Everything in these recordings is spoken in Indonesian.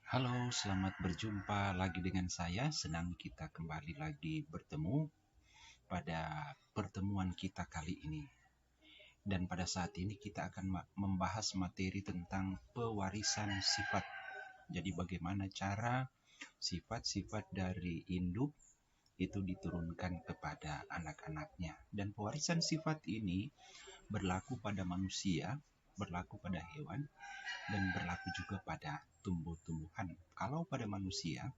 Halo, selamat berjumpa lagi dengan saya. Senang kita kembali lagi bertemu pada pertemuan kita kali ini. Dan pada saat ini kita akan membahas materi tentang pewarisan sifat. Jadi bagaimana cara sifat-sifat dari induk itu diturunkan kepada anak-anaknya. Dan pewarisan sifat ini berlaku pada manusia, berlaku pada hewan, dan berlaku juga pada tumbuh-tumbuhan. Kalau pada manusia,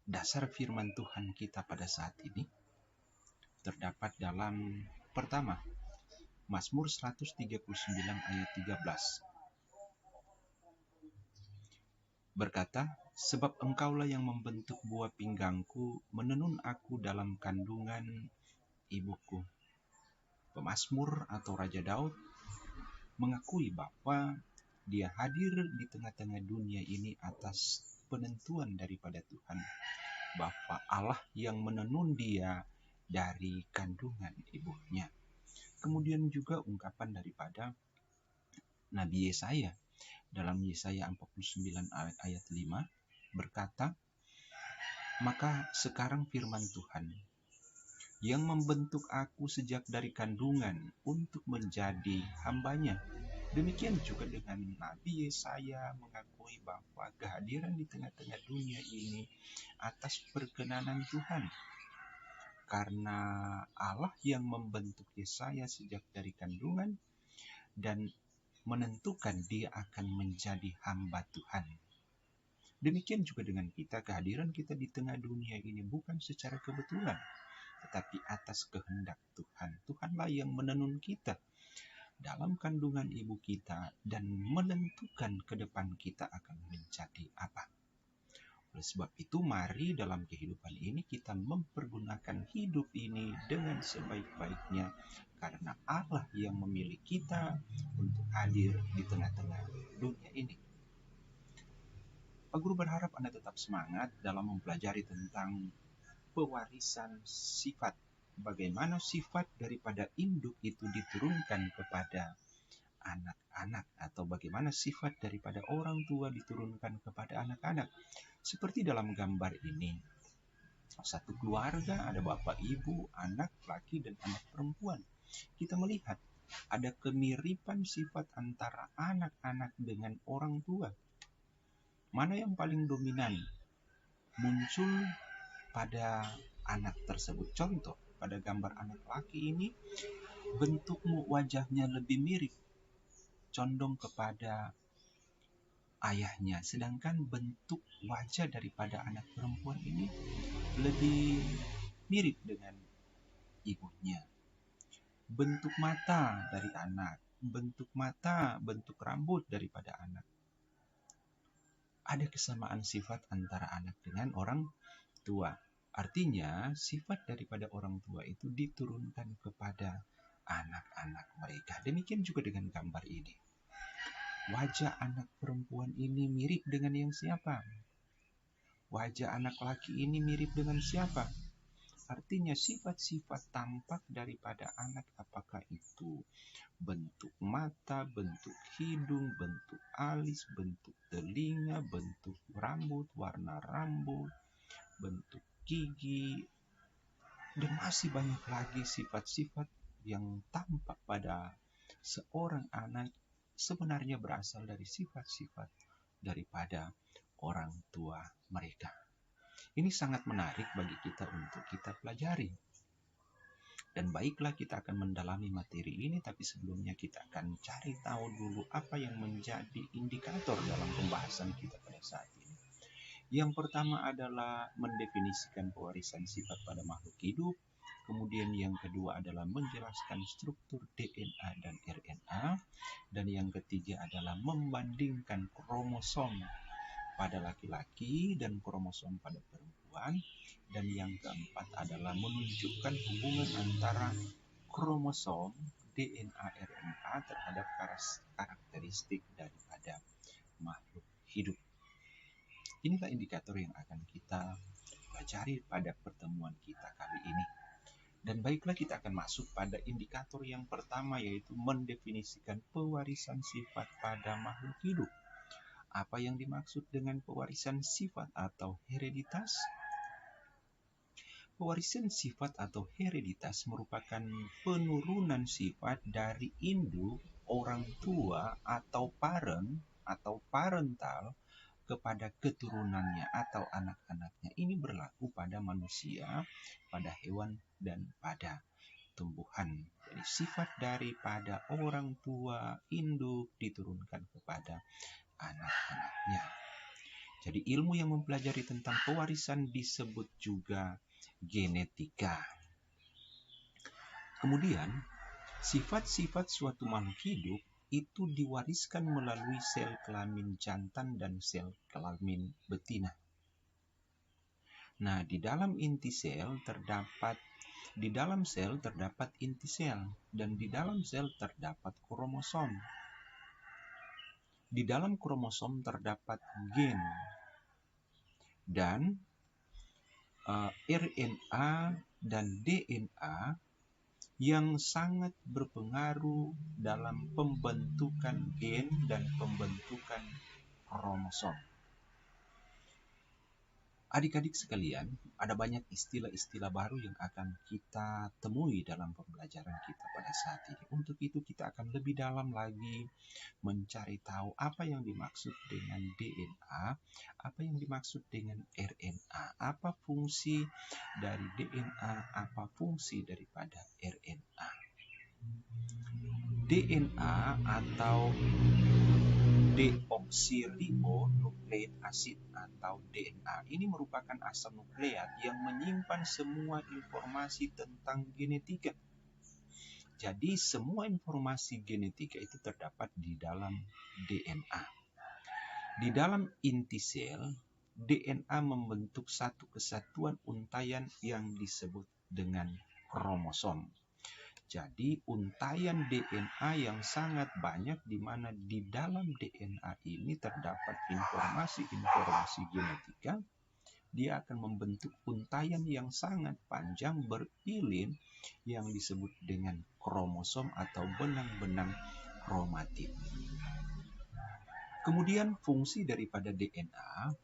dasar firman Tuhan kita pada saat ini terdapat dalam pertama, Mazmur 139 ayat 13. Berkata, sebab engkaulah yang membentuk buah pinggangku, menenun aku dalam kandungan ibuku. Pemazmur atau Raja Daud mengakui bahwa dia hadir di tengah-tengah dunia ini atas penentuan daripada Tuhan, bahwa Allah yang menenun dia dari kandungan ibunya. Kemudian juga ungkapan daripada Nabi Yesaya dalam Yesaya 49 ayat 5 berkata, maka sekarang firman Tuhan yang membentuk aku sejak dari kandungan untuk menjadi hambanya. Demikian juga dengan Nabi Yesaya mengakui bahwa kehadiran di tengah-tengah dunia ini atas perkenanan Tuhan. Karena Allah yang membentuk Yesaya sejak dari kandungan dan menentukan dia akan menjadi hamba Tuhan. Demikian juga dengan kita, kehadiran kita di tengah dunia ini bukan secara kebetulan, tetapi atas kehendak Tuhan. Tuhanlah yang menenun kita dalam kandungan ibu kita dan menentukan ke depan kita akan menjadi apa. Oleh sebab itu, mari dalam kehidupan ini kita mempergunakan hidup ini dengan sebaik-baiknya, karena Allah yang memilih kita untuk hadir di tengah-tengah dunia ini. Pak Guru berharap Anda tetap semangat dalam mempelajari tentang pewarisan sifat. Bagaimana sifat daripada induk itu diturunkan kepada anak-anak, atau bagaimana sifat daripada orang tua diturunkan kepada anak-anak. Seperti dalam gambar ini, satu keluarga ada bapak, ibu, anak laki dan anak perempuan. Kita melihat ada kemiripan sifat antara anak-anak dengan orang tua. Mana yang paling dominan muncul pada anak tersebut? Contoh, pada gambar anak laki ini, bentukmu wajahnya lebih mirip, condong kepada ayahnya, sedangkan bentuk wajah daripada anak perempuan ini lebih mirip dengan ibunya. Bentuk mata dari anak, bentuk mata, bentuk rambut daripada anak. Ada kesamaan sifat antara anak dengan orang tua. Artinya, sifat daripada orang tua itu diturunkan kepada anak-anak mereka. Demikian juga dengan gambar ini. Wajah anak perempuan ini mirip dengan yang siapa? Wajah anak laki ini mirip dengan siapa? Artinya sifat-sifat tampak daripada anak, apakah itu bentuk mata, bentuk hidung, bentuk alis, bentuk telinga, bentuk rambut, warna rambut, bentuk gigi, dan masih banyak lagi sifat-sifat yang tampak pada seorang anak sebenarnya berasal dari sifat-sifat daripada orang tua mereka. Ini sangat menarik bagi kita untuk kita pelajari. Dan baiklah, kita akan mendalami materi ini, tapi sebelumnya kita akan cari tahu dulu apa yang menjadi indikator dalam pembahasan kita pada saat ini. Yang pertama adalah mendefinisikan pewarisan sifat pada makhluk hidup. Kemudian yang kedua adalah menjelaskan struktur DNA dan RNA. Dan yang ketiga adalah membandingkan kromosom pada laki-laki dan kromosom pada perempuan. Dan yang keempat adalah menunjukkan hubungan antara kromosom, DNA, RNA terhadap karakteristik daripada makhluk hidup. Inilah indikator yang akan kita pelajari pada pertemuan kita kali ini. Dan baiklah, kita akan masuk pada indikator yang pertama, yaitu mendefinisikan pewarisan sifat pada makhluk hidup. Apa yang dimaksud dengan pewarisan sifat atau hereditas? Pewarisan sifat atau hereditas merupakan penurunan sifat dari induk, orang tua, atau parent atau parental kepada keturunannya atau anak-anaknya. Ini berlaku pada manusia, pada hewan, dan pada tumbuhan. Jadi sifat daripada orang tua induk diturunkan kepada anak-anaknya. Jadi ilmu yang mempelajari tentang pewarisan disebut juga genetika. Kemudian, sifat-sifat suatu makhluk hidup itu diwariskan melalui sel kelamin jantan dan sel kelamin betina. Nah, di dalam sel terdapat inti sel dan di dalam sel terdapat kromosom. Di dalam kromosom terdapat gen dan RNA dan DNA yang sangat berpengaruh dalam pembentukan gen dan pembentukan kromosom. Adik-adik sekalian, ada banyak istilah-istilah baru yang akan kita temui dalam pembelajaran kita pada saat ini. Untuk itu kita akan lebih dalam lagi mencari tahu apa yang dimaksud dengan DNA, apa yang dimaksud dengan RNA, apa fungsi dari DNA, apa fungsi daripada RNA. DNA atau deoksiribonukleik asid atau DNA ini merupakan asam nukleat yang menyimpan semua informasi tentang genetika. Jadi semua informasi genetika itu terdapat di dalam DNA. Di dalam inti sel, DNA membentuk satu kesatuan untaian yang disebut dengan kromosom. Jadi untaian DNA yang sangat banyak di mana di dalam DNA ini terdapat informasi-informasi genetika. Dia akan membentuk untaian yang sangat panjang berilin yang disebut dengan kromosom atau benang-benang kromatin. Kemudian fungsi daripada DNA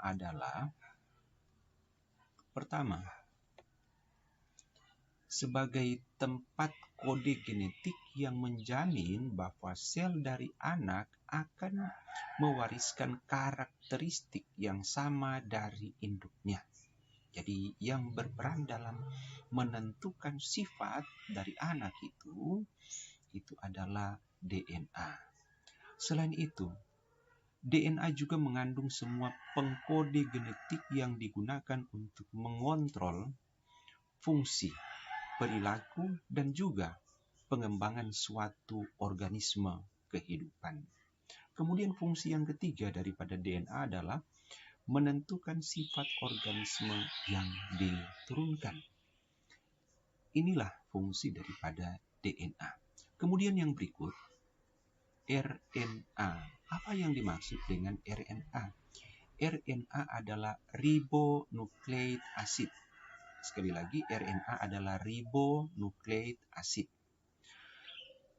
adalah pertama, sebagai tempat kode genetik yang menjamin bahwa sel dari anak akan mewariskan karakteristik yang sama dari induknya. Jadi yang berperan dalam menentukan sifat dari anak itu adalah DNA. Selain itu, DNA juga mengandung semua pengkode genetik yang digunakan untuk mengontrol fungsi, perilaku, dan juga pengembangan suatu organisme kehidupan. Kemudian fungsi yang ketiga daripada DNA adalah menentukan sifat organisme yang diturunkan. Inilah fungsi daripada DNA. Kemudian yang berikut, RNA. Apa yang dimaksud dengan RNA? RNA adalah ribonukleik asid. Sekali lagi, RNA adalah ribonukleik asid.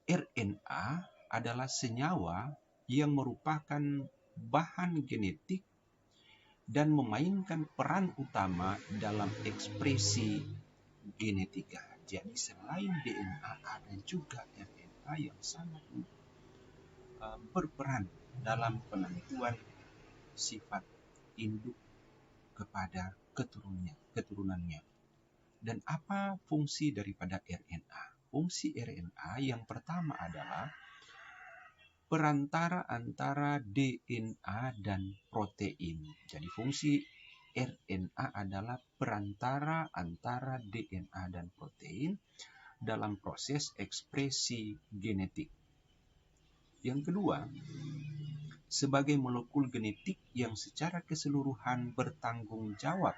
RNA adalah senyawa yang merupakan bahan genetik dan memainkan peran utama dalam ekspresi genetika. Jadi selain DNA ada juga RNA yang sangat berperan dalam penentuan sifat induk kepada keturunannya. Dan apa fungsi daripada RNA? Fungsi RNA yang pertama adalah perantara antara DNA dan protein. Jadi fungsi RNA adalah perantara antara DNA dan protein dalam proses ekspresi genetik. Yang kedua, sebagai molekul genetik yang secara keseluruhan bertanggung jawab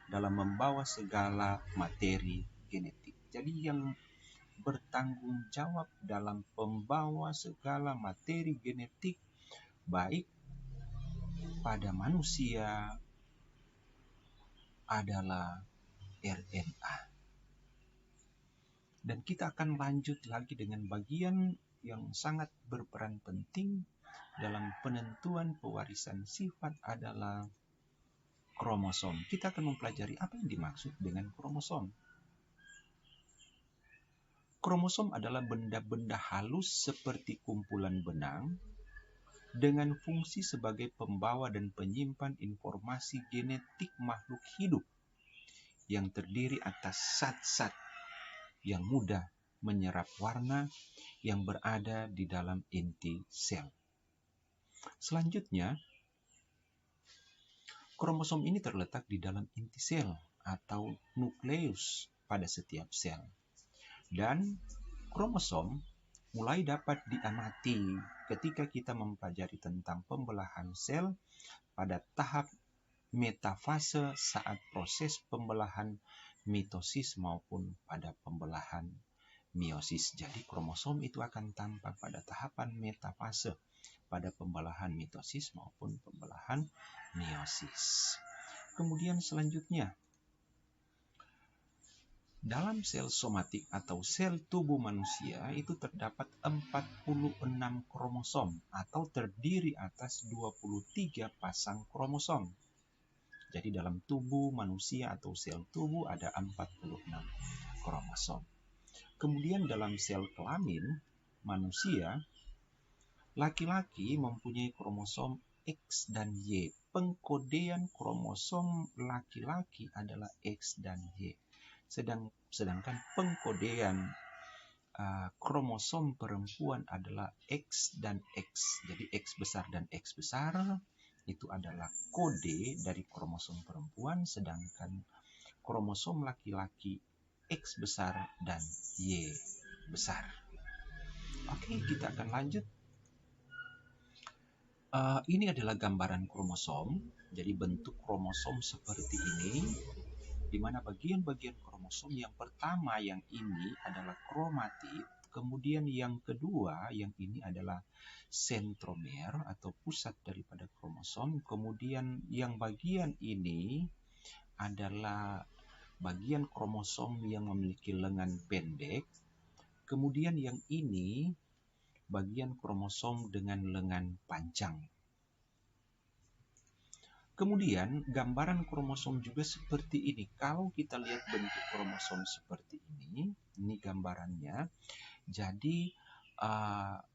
dalam membawa segala materi genetik. Jadi yang bertanggung jawab dalam membawa segala materi genetik baik pada manusia adalah RNA. Dan kita akan lanjut lagi dengan bagian yang sangat berperan penting dalam penentuan pewarisan sifat adalah kromosom. Kita akan mempelajari apa yang dimaksud dengan kromosom. Kromosom adalah benda-benda halus seperti kumpulan benang dengan fungsi sebagai pembawa dan penyimpan informasi genetik makhluk hidup yang terdiri atas zat-zat yang mudah menyerap warna yang berada di dalam inti sel. Selanjutnya, kromosom ini terletak di dalam inti sel atau nukleus pada setiap sel. Dan kromosom mulai dapat diamati ketika kita mempelajari tentang pembelahan sel pada tahap metafase saat proses pembelahan mitosis maupun pada pembelahan meiosis. Jadi kromosom itu akan tampak pada tahapan metafase pada pembelahan mitosis maupun pembelahan meiosis. Kemudian selanjutnya, dalam sel somatik atau sel tubuh manusia itu terdapat 46 kromosom atau terdiri atas 23 pasang kromosom. Jadi dalam tubuh manusia atau sel tubuh ada 46 kromosom. Kemudian dalam sel kelamin manusia, laki-laki mempunyai kromosom X dan Y. Pengkodean kromosom laki-laki adalah X dan Y. Sedangkan pengkodean kromosom perempuan adalah X dan X. Jadi X besar dan X besar itu adalah kode dari kromosom perempuan, sedangkan kromosom laki-laki X besar dan Y besar. Oke, kita akan lanjut. Ini adalah gambaran kromosom. Jadi bentuk kromosom seperti ini, di mana bagian-bagian kromosom yang pertama yang ini adalah kromatid, kemudian yang kedua yang ini adalah sentromer atau pusat daripada kromosom, kemudian yang bagian ini adalah bagian kromosom yang memiliki lengan pendek, kemudian yang ini bagian kromosom dengan lengan panjang. Kemudian gambaran kromosom juga seperti ini. Kalau kita lihat bentuk kromosom seperti ini gambarannya. Jadi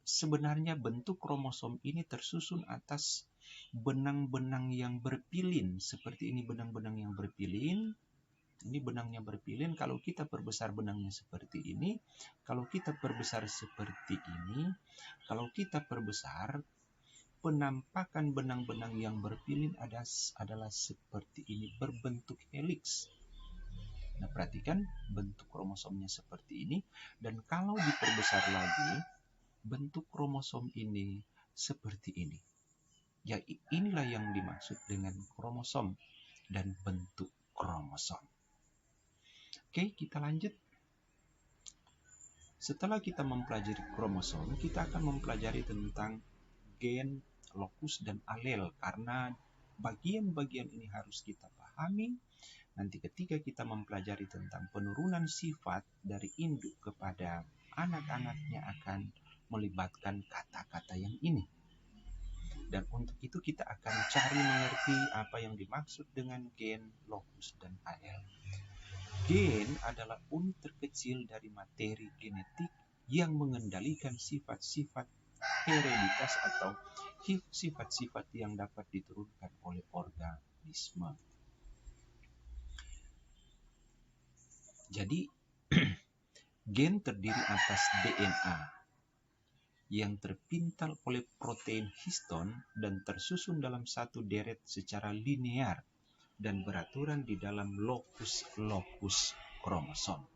sebenarnya bentuk kromosom ini tersusun atas benang-benang yang berpilin. Seperti ini benang-benang yang berpilin. Ini benangnya berpilin. Kalau kita perbesar benangnya seperti ini. Kalau kita perbesar seperti ini. Kalau kita perbesar, penampakan benang-benang yang berpilin adalah seperti ini, berbentuk heliks. Nah, perhatikan bentuk kromosomnya seperti ini. Dan kalau diperbesar lagi, bentuk kromosom ini seperti ini. Ya, inilah yang dimaksud dengan kromosom dan bentuk kromosom. Oke, kita lanjut. Setelah kita mempelajari kromosom, kita akan mempelajari tentang gen, lokus, dan alel, karena bagian-bagian ini harus kita pahami. Nanti ketika kita mempelajari tentang penurunan sifat dari induk kepada anak-anaknya akan melibatkan kata-kata yang ini. Dan untuk itu kita akan cari mengerti apa yang dimaksud dengan gen, lokus, dan alel. Gen adalah unit terkecil dari materi genetik yang mengendalikan sifat-sifat hereditas atau sifat-sifat yang dapat diturunkan oleh organisme. Jadi, gen terdiri atas DNA yang terpintal oleh protein histon dan tersusun dalam satu deret secara linear dan beraturan di dalam lokus kromosom.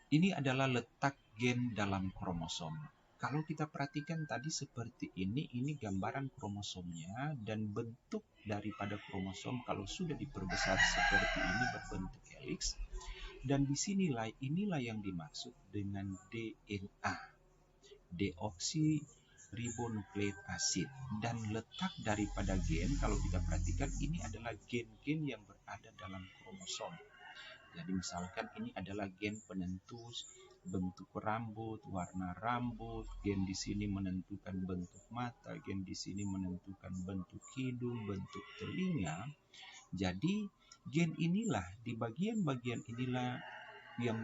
Ini adalah letak gen dalam kromosom. Kalau kita perhatikan tadi seperti ini gambaran kromosomnya, dan bentuk daripada kromosom kalau sudah diperbesar seperti ini berbentuk heliks. Dan inilah yang dimaksud dengan DNA, deoksiribonukleik asid. Dan letak daripada gen, kalau kita perhatikan, ini adalah gen-gen yang berada dalam kromosom. Jadi misalkan ini adalah gen penentu bentuk rambut, warna rambut, gen di sini menentukan bentuk mata, gen di sini menentukan bentuk hidung, bentuk telinga. Jadi gen inilah, di bagian-bagian inilah yang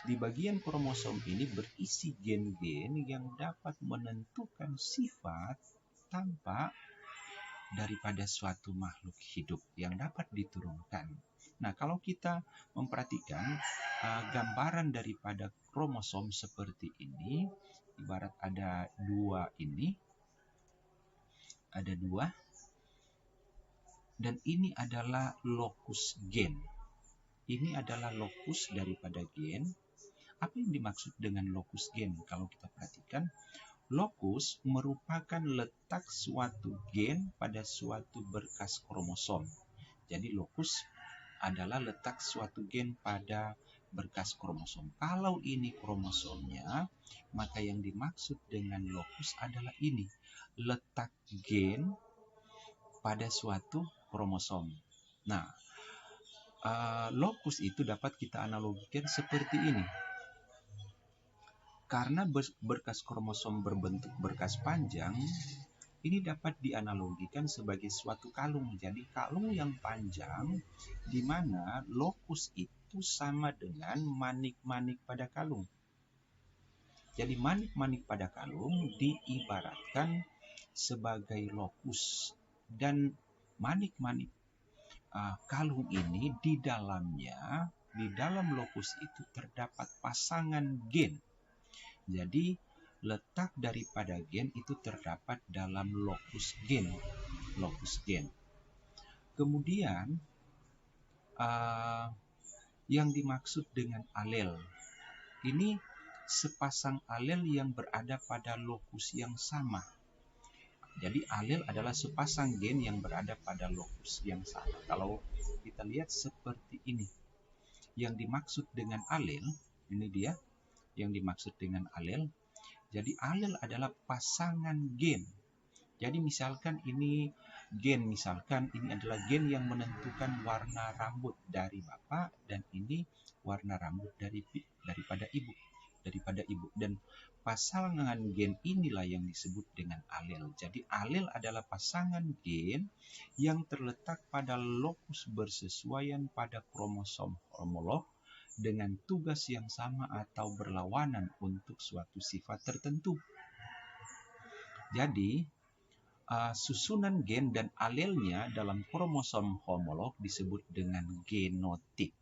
di bagian kromosom ini berisi gen-gen yang dapat menentukan sifat tampak daripada suatu makhluk hidup yang dapat diturunkan. Nah, kalau kita memperhatikan gambaran daripada kromosom seperti ini, ibarat ada dua, dan ini adalah lokus gen. Ini adalah lokus daripada gen. Apa yang dimaksud dengan lokus gen? Kalau kita perhatikan, lokus merupakan letak suatu gen pada suatu berkas kromosom. Jadi lokus adalah letak suatu gen pada berkas kromosom. Kalau ini kromosomnya, maka yang dimaksud dengan lokus adalah ini, letak gen pada suatu kromosom. Nah, lokus itu dapat kita analogikan seperti ini. Karena berkas kromosom berbentuk berkas panjang, ini dapat dianalogikan sebagai suatu kalung. Jadi kalung yang panjang, di mana lokus itu sama dengan manik-manik pada kalung. Jadi manik-manik pada kalung diibaratkan sebagai lokus. Dan manik-manik kalung ini di dalamnya, di dalam lokus itu terdapat pasangan gen. Jadi letak daripada gen itu terdapat dalam lokus gen. Kemudian yang dimaksud dengan alel, ini sepasang alel yang berada pada lokus yang sama. Jadi alel adalah sepasang gen yang berada pada lokus yang sama. Kalau kita lihat seperti ini, yang dimaksud dengan alel, ini dia yang dimaksud dengan alel. Jadi alel adalah pasangan gen. Jadi misalkan ini gen, misalkan ini adalah gen yang menentukan warna rambut dari bapak, dan ini warna rambut daripada ibu. Dan pasangan gen inilah yang disebut dengan alel. Jadi alel adalah pasangan gen yang terletak pada lokus bersesuaian pada kromosom homolog dengan tugas yang sama atau berlawanan untuk suatu sifat tertentu. Jadi, susunan gen dan alelnya dalam kromosom homolog disebut dengan genotip.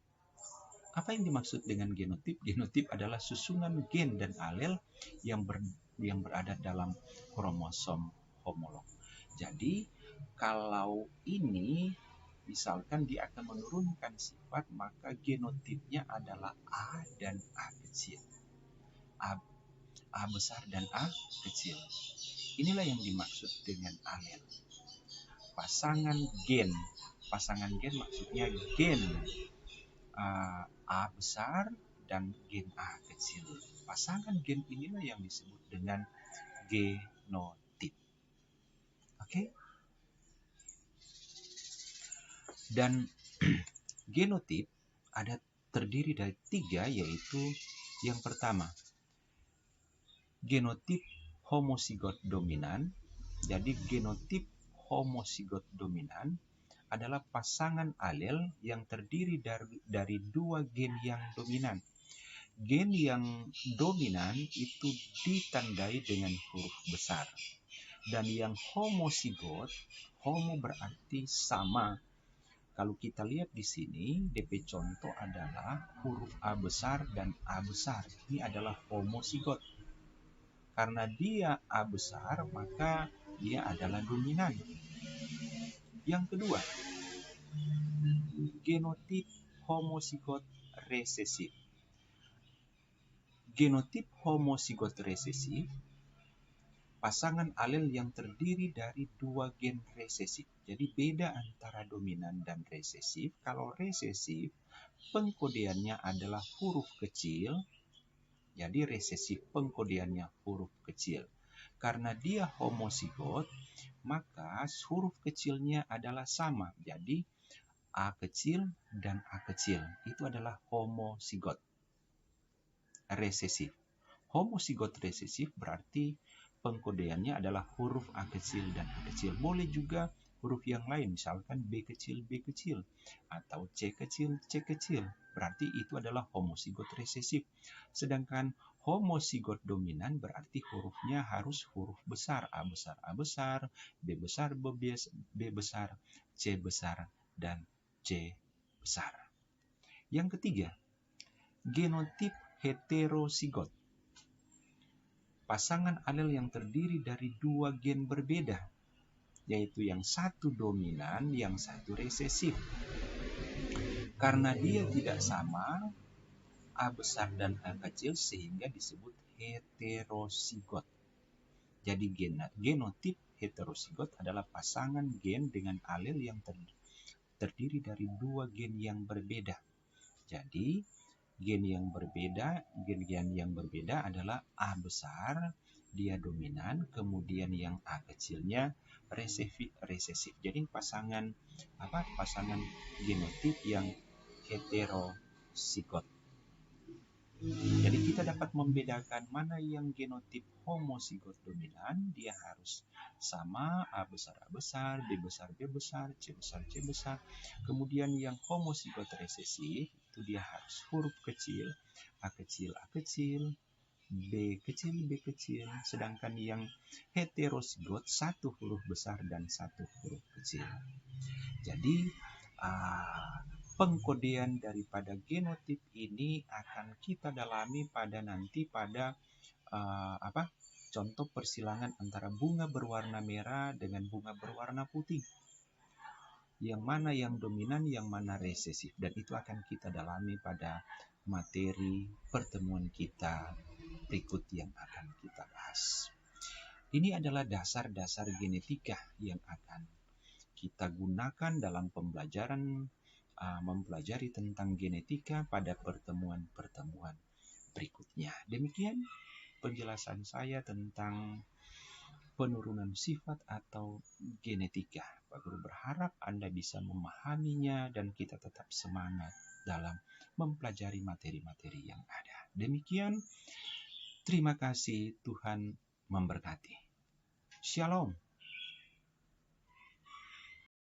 Apa yang dimaksud dengan genotip? Genotip adalah susunan gen dan alel yang berada dalam kromosom homolog. Jadi, kalau ini misalkan dia akan menurunkan sifat, maka genotipnya adalah A dan A kecil. A besar dan A kecil. Inilah yang dimaksud dengan alel. Pasangan gen maksudnya gen A besar dan gen A kecil. Pasangan gen inilah yang disebut dengan genotip. Oke? Dan genotip terdiri dari 3, yaitu yang pertama, genotip homozigot dominan. Jadi genotip homozigot dominan adalah pasangan alel yang terdiri dari 2 gen yang dominan. Gen yang dominan itu ditandai dengan huruf besar. Dan yang homozigot, homo berarti sama. Kalau kita lihat di sini, DP contoh adalah huruf A besar dan A besar. Ini adalah homozigot. Karena dia A besar, maka dia adalah dominan. Yang kedua, genotip homozigot resesif. Genotip homozigot resesif, pasangan alel yang terdiri dari 2 gen resesif. Jadi beda antara dominan dan resesif. Kalau resesif, pengkodeannya adalah huruf kecil. Jadi resesif pengkodeannya huruf kecil. Karena dia homozigot, maka huruf kecilnya adalah sama. Jadi A kecil dan A kecil. Itu adalah homozigot. resesif. Homozigot resesif berarti pengkodeannya adalah huruf A kecil dan A kecil. Boleh juga huruf yang lain, misalkan B kecil, B kecil, atau C kecil, C kecil. Berarti itu adalah homozigot resesif. Sedangkan homozigot dominan berarti hurufnya harus huruf besar, A besar, A besar, B besar, B besar, C besar, dan C besar. Yang ketiga, genotip heterozigot. Pasangan alel yang terdiri dari dua gen berbeda, yaitu yang satu dominan, yang satu resesif. Karena dia tidak sama, A besar dan A kecil, sehingga disebut heterozigot. Jadi genotip heterozigot adalah pasangan gen dengan alel yang terdiri dari dua gen yang berbeda. Jadi gen yang berbeda adalah A besar, dia dominan, kemudian yang A kecilnya resesif. Jadi pasangan genotip yang heterozigot. Jadi kita dapat membedakan mana yang genotip homozigot dominan, dia harus sama, A besar, B besar, B besar, C besar, C besar. Kemudian yang homozigot resesif itu dia harus huruf kecil, A kecil, A kecil, B kecil, B kecil. Sedangkan yang heterozigot satu huruf besar dan satu huruf kecil. Jadi pengkodean daripada genotip ini akan kita dalami pada contoh persilangan antara bunga berwarna merah dengan bunga berwarna putih. Yang mana yang dominan, yang mana resesif. Dan itu akan kita dalami pada materi pertemuan kita berikut yang akan kita bahas. Ini adalah dasar-dasar genetika yang akan kita gunakan dalam pembelajaran mempelajari tentang genetika pada pertemuan-pertemuan berikutnya. Demikian penjelasan saya tentang penurunan sifat atau genetika. Pak Guru berharap Anda bisa memahaminya dan kita tetap semangat dalam mempelajari materi-materi yang ada. Demikian, terima kasih, Tuhan memberkati. Shalom.